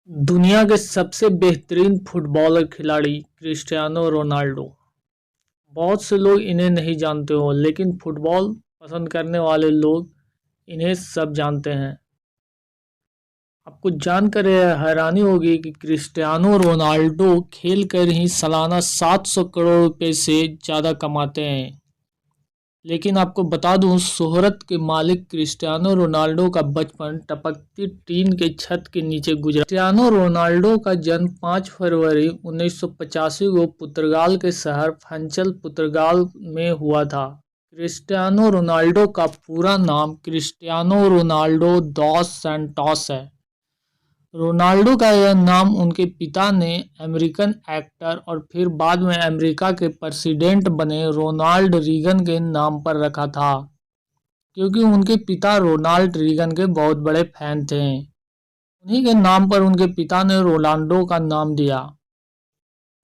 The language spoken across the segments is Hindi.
दुनिया के सबसे बेहतरीन फुटबॉलर खिलाड़ी क्रिस्टियानो रोनाल्डो। बहुत से लोग इन्हें नहीं जानते हो, लेकिन फुटबॉल पसंद करने वाले लोग इन्हें सब जानते हैं। आपको जानकर यह हैरानी होगी कि क्रिस्टियानो रोनाल्डो खेल कर ही सालाना 700 करोड़ रुपए से ज़्यादा कमाते हैं। लेकिन आपको बता दूं, शोहरत के मालिक क्रिस्टियानो रोनाल्डो का बचपन टपकती टीन के छत के नीचे गुजरा। क्रिस्टियानो रोनाल्डो का जन्म 5 फरवरी 1985 को पुर्तगाल के शहर फंचल, पुर्तगाल में हुआ था। क्रिस्टियानो रोनाल्डो का पूरा नाम क्रिस्टियानो रोनाल्डो दोस सैंटोस है। रोनाल्डो का यह नाम उनके पिता ने अमेरिकन एक्टर और फिर बाद में अमेरिका के प्रेसिडेंट बने रोनाल्ड रीगन के नाम पर रखा था, क्योंकि उनके पिता रोनाल्ड रीगन के बहुत बड़े फैन थे। उन्हीं के नाम पर उनके पिता ने रोनाल्डो का नाम दिया।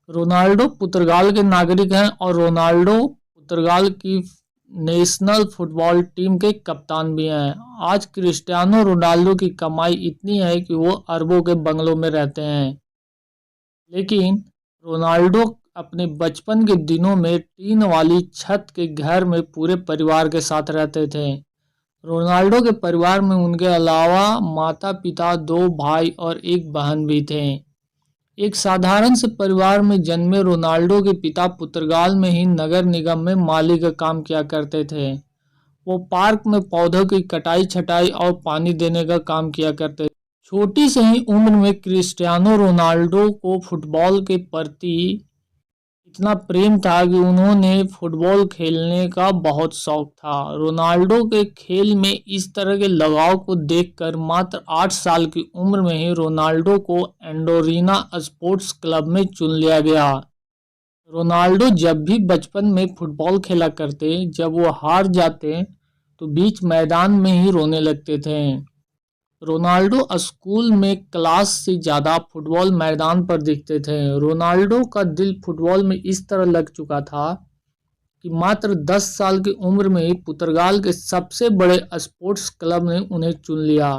रोनाल्डो पुर्तगाल के नागरिक हैं और रोनाल्डो पुर्तगाल की नेशनल फुटबॉल टीम के कप्तान भी हैं। आज क्रिस्टियानो रोनाल्डो की कमाई इतनी है कि वो अरबों के बंगलों में रहते हैं। लेकिन रोनाल्डो अपने बचपन के दिनों में टीन वाली छत के घर में पूरे परिवार के साथ रहते थे। रोनाल्डो के परिवार में उनके अलावा माता पिता, 2 भाई और एक बहन भी थे। एक साधारण से परिवार में जन्मे रोनाल्डो के पिता पुर्तगाल में ही नगर निगम में माली का काम किया करते थे। वो पार्क में पौधों की कटाई छटाई और पानी देने का काम किया करते थे। छोटी से ही उम्र में क्रिस्टियानो रोनाल्डो को फुटबॉल के प्रति इतना प्रेम था कि उन्होंने फुटबॉल खेलने का बहुत शौक था। रोनाल्डो के खेल में इस तरह के लगाव को देखकर मात्र 8 साल की उम्र में ही रोनाल्डो को एंडोरिना स्पोर्ट्स क्लब में चुन लिया गया। रोनाल्डो जब भी बचपन में फुटबॉल खेला करते, जब वो हार जाते तो बीच मैदान में ही रोने लगते थे। रोनाल्डो स्कूल में क्लास से ज़्यादा फुटबॉल मैदान पर दिखते थे। रोनाल्डो का दिल फुटबॉल में इस तरह लग चुका था कि मात्र 10 साल की उम्र में ही पुर्तगाल के सबसे बड़े स्पोर्ट्स क्लब ने उन्हें चुन लिया।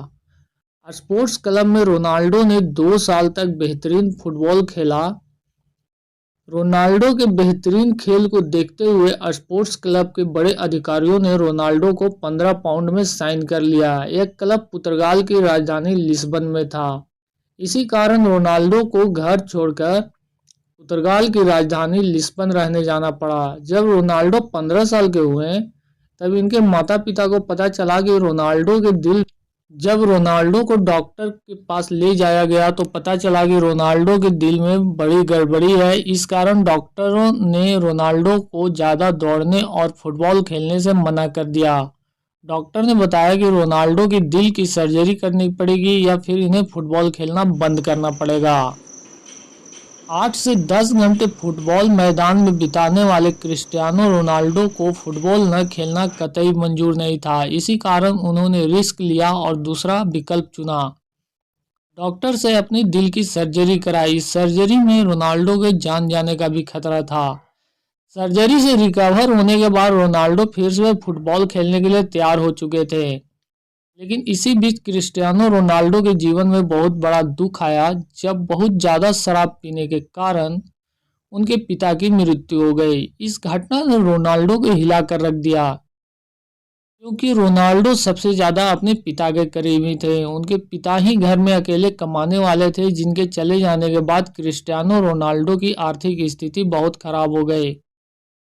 स्पोर्ट्स क्लब में रोनाल्डो ने 2 साल तक बेहतरीन फुटबॉल खेला। रोनाल्डो के बेहतरीन खेल को देखते हुए स्पोर्ट्स क्लब के बड़े अधिकारियों ने रोनाल्डो को 15 पाउंड में साइन कर लिया। यह क्लब पुर्तगाल की राजधानी लिस्बन में था। इसी कारण रोनाल्डो को घर छोड़कर पुर्तगाल की राजधानी लिस्बन रहने जाना पड़ा। जब रोनाल्डो 15 साल के हुए, तब इनके माता पिता को पता चला कि जब रोनाल्डो को डॉक्टर के पास ले जाया गया तो पता चला कि रोनाल्डो के दिल में बड़ी गड़बड़ी है। इस कारण डॉक्टरों ने रोनाल्डो को ज़्यादा दौड़ने और फुटबॉल खेलने से मना कर दिया। डॉक्टर ने बताया कि रोनाल्डो की दिल की सर्जरी करनी पड़ेगी या फिर इन्हें फुटबॉल खेलना बंद करना पड़ेगा। 8 से 10 घंटे फुटबॉल मैदान में बिताने वाले क्रिस्टियानो रोनाल्डो को फुटबॉल न खेलना कतई मंजूर नहीं था। इसी कारण उन्होंने रिस्क लिया और दूसरा विकल्प चुना। डॉक्टर से अपनी दिल की सर्जरी कराई। सर्जरी में रोनाल्डो के जान जाने का भी खतरा था। सर्जरी से रिकवर होने के बाद रोनाल्डो फिर से फुटबॉल खेलने के लिए तैयार हो चुके थे। लेकिन इसी बीच क्रिस्टियानो रोनाल्डो के जीवन में बहुत बड़ा दुख आया, जब बहुत ज़्यादा शराब पीने के कारण उनके पिता की मृत्यु हो गई। इस घटना ने रोनाल्डो को हिला कर रख दिया, क्योंकि रोनाल्डो सबसे ज़्यादा अपने पिता के करीबी थे। उनके पिता ही घर में अकेले कमाने वाले थे, जिनके चले जाने के बाद क्रिस्टियानो रोनाल्डो की आर्थिक स्थिति बहुत खराब हो गई।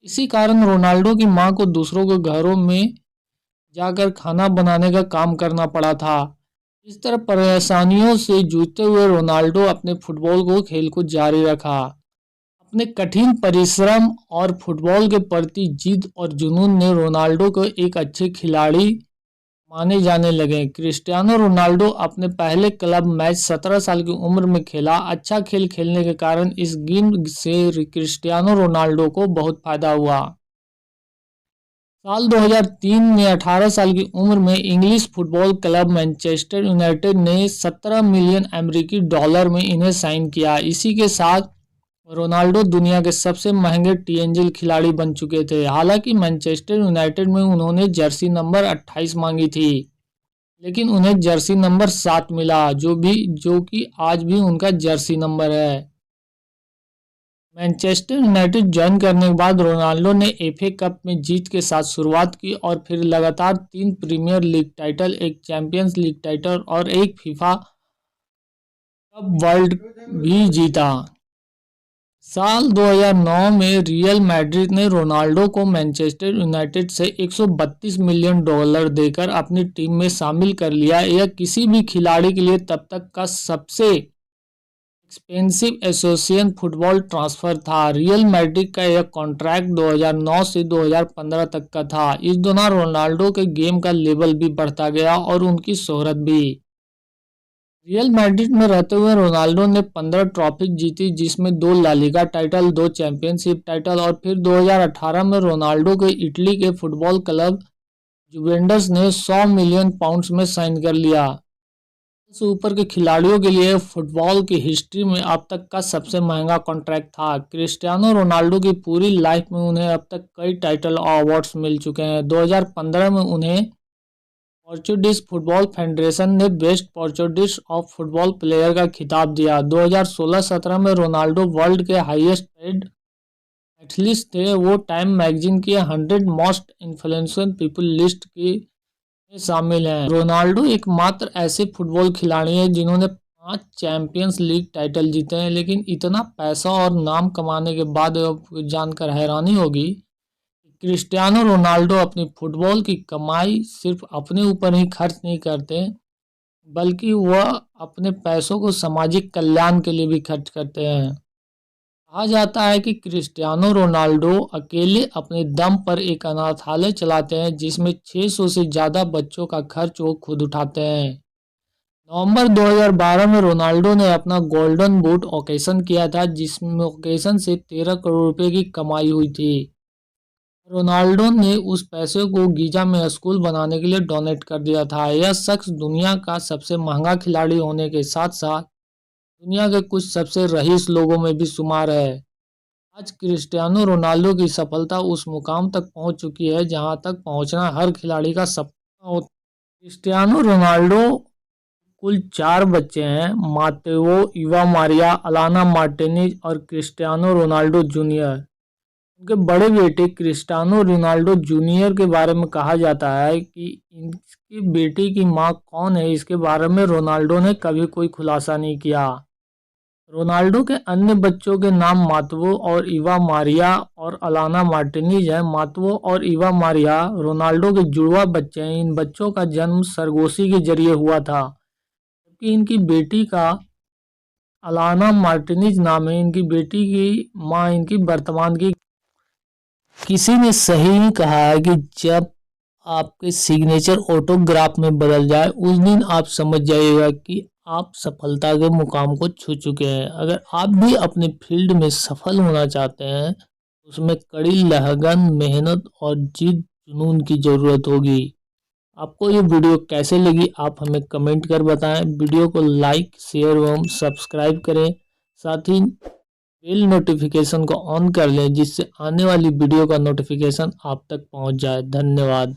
इसी कारण रोनाल्डो की मां को दूसरों के घरों में जाकर खाना बनाने का काम करना पड़ा था। इस तरह परेशानियों से जूझते हुए रोनाल्डो अपने फुटबॉल को खेल को जारी रखा। अपने कठिन परिश्रम और फुटबॉल के प्रति जिद और जुनून ने रोनाल्डो को एक अच्छे खिलाड़ी माने जाने लगे। क्रिस्टियानो रोनाल्डो अपने पहले क्लब मैच 17 साल की उम्र में खेला। अच्छा खेल खेलने के कारण इस गेम से क्रिस्टियानो रोनाल्डो को बहुत फायदा हुआ। साल 2003 में 18 साल की उम्र में English football club Manchester United ने 17 मिलियन अमेरिकी डॉलर में इन्हें साइन किया। इसी के साथ रोनाल्डो दुनिया के सबसे महंगे टीएनजी खिलाड़ी बन चुके थे। हालांकि मैनचेस्टर यूनाइटेड में उन्होंने जर्सी नंबर 28 मांगी थी। लेकिन उन्हें जर्सी नंबर 7 मिला, जो कि आज भी उनका जर्सी नंबर है। मैनचेस्टर यूनाइटेड ज्वाइन करने के बाद रोनाल्डो ने एफए कप में जीत के साथ शुरुआत की और फिर लगातार 3 प्रीमियर लीग टाइटल, एक चैंपियंस लीग टाइटल और एक फीफा कप वर्ल्ड भी जीता। साल 2009 में रियल मैड्रिड ने रोनाल्डो को मैनचेस्टर यूनाइटेड से $132 मिलियन देकर अपनी टीम में शामिल कर लिया। यह किसी भी खिलाड़ी के लिए तब तक का सबसे एक्सपेंसिव एसोसिएशन फुटबॉल ट्रांसफर था। रियल मैड्रिड का यह कॉन्ट्रैक्ट 2009 से 2015 तक का था। इस दौरान रोनाल्डो के गेम का लेवल भी बढ़ता गया और उनकी शोहरत भी। रियल मैड्रिड में रहते हुए रोनाल्डो ने 15 ट्रॉफी जीती, जिसमें 2 La Liga title, 2 championship title और फिर 2018 में रोनाल्डो के इटली के फुटबॉल क्लब जुवेंटस ने 100 मिलियन पाउंड्स में साइन कर लिया। से ऊपर के खिलाड़ियों के लिए फुटबॉल की हिस्ट्री में अब तक का सबसे महंगा कॉन्ट्रैक्ट था। क्रिस्टियानो रोनाल्डो की पूरी लाइफ में उन्हें अब तक कई टाइटल और अवार्ड्स मिल चुके हैं। 2015 में उन्हें पोर्चुगीज फुटबॉल फेडरेशन ने best Portuguese of football player का खिताब दिया। 2016-17 में रोनाल्डो वर्ल्ड के हाईएस्ट पेड एथलीट थे। वो टाइम मैगजीन की 100 मोस्ट इन्फ्लुएंशियल पीपल लिस्ट की में शामिल हैं। रोनाल्डो एकमात्र ऐसे फुटबॉल खिलाड़ी हैं जिन्होंने 5 चैंपियंस लीग टाइटल जीते हैं। लेकिन इतना पैसा और नाम कमाने के बाद जानकर हैरानी होगी, क्रिस्टियानो रोनाल्डो अपनी फुटबॉल की कमाई सिर्फ अपने ऊपर ही खर्च नहीं करते, बल्कि वह अपने पैसों को सामाजिक कल्याण के लिए भी खर्च करते हैं। कहा जाता है कि क्रिस्टियानो रोनाल्डो अकेले अपने दम पर एक अनाथालय चलाते हैं, जिसमें 600 से ज़्यादा बच्चों का खर्च वो खुद उठाते हैं। नवंबर 2012 में रोनाल्डो ने अपना गोल्डन बूट ओकेशन किया था, जिसमें ओकेशन से 13 करोड़ रुपए की कमाई हुई थी। रोनाल्डो ने उस पैसे को गीजा में स्कूल बनाने के लिए डोनेट कर दिया था। यह शख्स दुनिया का सबसे महंगा खिलाड़ी होने के साथ साथ दुनिया के कुछ सबसे रईस लोगों में भी शुमार है। आज क्रिस्टियानो रोनाल्डो की सफलता उस मुकाम तक पहुंच चुकी है जहां तक पहुंचना हर खिलाड़ी का सपना होता है। क्रिस्टियानो रोनाल्डो कुल 4 बच्चे हैं: मातेओ, इवा मारिया, अलाना मार्टिनेज और क्रिस्टियानो रोनाल्डो जूनियर। उनके बड़े बेटे क्रिस्टियानो रोनाल्डो जूनियर के बारे में कहा जाता है कि इनकी बेटी की मां कौन है, इसके बारे में रोनाल्डो ने कभी कोई खुलासा नहीं किया। रोनाल्डो के अन्य बच्चों के नाम मातवो और इवा मारिया और अलाना मार्टिनेज है। मातवो और इवा मारिया रोनाल्डो के जुड़वा बच्चे हैं। इन बच्चों का जन्म सरगोशी के जरिए हुआ था, जबकि इनकी बेटी का अलाना मार्टिनेज नाम है। इनकी बेटी की मां इनकी वर्तमान की। किसी ने सही कहा है कि जब आपके सिग्नेचर ऑटोग्राफ में बदल जाए, उस दिन आप समझ जाइएगा कि आप सफलता के मुकाम को छू चुके हैं। अगर आप भी अपने फील्ड में सफल होना चाहते हैं, उसमें कड़ी लगन, मेहनत और जिद जुनून की ज़रूरत होगी। आपको ये वीडियो कैसे लगी, आप हमें कमेंट कर बताएं। वीडियो को लाइक, शेयर एवं सब्सक्राइब करें। साथ ही बेल नोटिफिकेशन को ऑन कर लें, जिससे आने वाली वीडियो का नोटिफिकेशन आप तक पहुंच जाए। धन्यवाद।